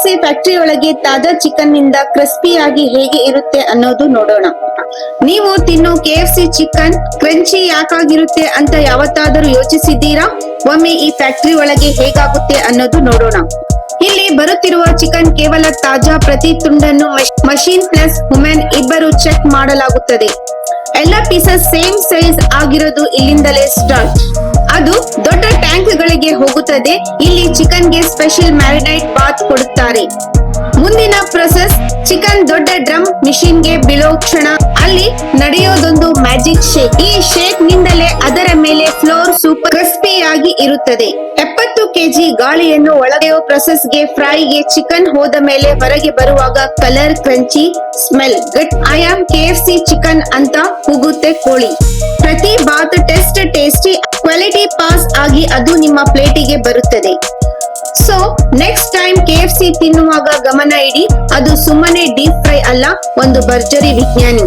KFC factory ಒಳಗೆ ತಾಜಾ chicken ನಿಂದ ಕ್ರಿಸ್ಪಿಯಾಗಿ ಹೇಗೆ ಇರುತ್ತೆ ಅನ್ನೋದು ನೋಡೋಣ. ನೀವು ತಿನ್ನೋ KFC ಚಿಕನ್ ಕ್ರಂಚಿ ಯಾಕಾಗಿರುತ್ತೆ ಅಂತ ಯಾವತ್ತಾದರೂ ಯೋಚಿಸಿದ್ದೀರಾ? ಒಮ್ಮೆ ಈ ಫ್ಯಾಕ್ಟರಿ ಒಳಗೆ ಹೇಗಾಗುತ್ತೆ ಅನ್ನೋದು ನೋಡೋಣ. ಇಲ್ಲಿ ಬರುತ್ತಿರುವ ಚಿಕನ್ ಕೇವಲ ತಾಜಾ, ಪ್ರತಿ ತುಂಡನ್ನು ಮಷೀನ್ ಪ್ಲಸ್ ಹುಮನ್ ಇಬ್ಬರು ಚೆಕ್ ಮಾಡಲಾಗುತ್ತದೆ. ಎಲ್ಲ ಪೀಸಸ್ ಸೇಮ್ ಸೈಜ್ ಆಗಿರೋದು ಇಲ್ಲಿಂದಲೇ ಸ್ಟಾರ್ಟ್. ಅದು ದೊಡ್ಡ ಟ್ಯಾಂಕ್ ಗಳಿಗೆ ಹೋಗುತ್ತದೆ. ಇಲ್ಲಿ ಚಿಕನ್ ಗೆ ಸ್ಪೆಷಲ್ ಮ್ಯಾರಿನೇಟ್ ಬಾತ್ ಕೊಡುತ್ತಾರೆ. ಮುಂದಿನ ಪ್ರೊಸೆಸ್, ಚಿಕನ್ ದೊಡ್ಡ ಡ್ರಮ್ ಮಿಷಿನ್ ಗೆ ಬೀಳೋ ಕ್ಷಣ ಅಲ್ಲಿ ನಡೆಯೋದೊಂದು ಮ್ಯಾಜಿಕ್ ಶೇಕ್. ಈ ಶೇಕ್ ನಿಂದಲೇ ಅದರ ಮೇಲೆ ಫ್ಲೋರ್ ಸೂಪರ್ ಕ್ರಿಸ್ಪಿಯಾಗಿ ಇರುತ್ತದೆ. 70 kg ಗಾಳಿಯನ್ನು ಒಳಗೆಯೋ ಪ್ರೊಸೆಸ್ ಗೆ ಫ್ರೈಗೆ ಚಿಕನ್ ಹೋದ ಮೇಲೆ ಹೊರಗೆ ಬರುವಾಗ colour, crunchy, smell good. I am KFC chicken ಅಂತ ಕೂಗುತ್ತೆ ಕೋಳಿ. ಪ್ರತಿ bite test tasty quality pass ಆಗಿ ಅದು ನಿಮ್ಮ ಪ್ಲೇಟಿಗೆ ಬರುತ್ತದೆ. ಸೊ ನೆಕ್ಸ್ಟ್ ಟೈಮ್ KFC ತಿನ್ನುವಾಗ ಗಮನ ಇಡಿ, ಅದು ಸುಮ್ಮನೆ ಡೀಪ್ ಫ್ರೈ ಅಲ್ಲ, ಒಂದು ಭರ್ಜರಿ ವಿಜ್ಞಾನಿ.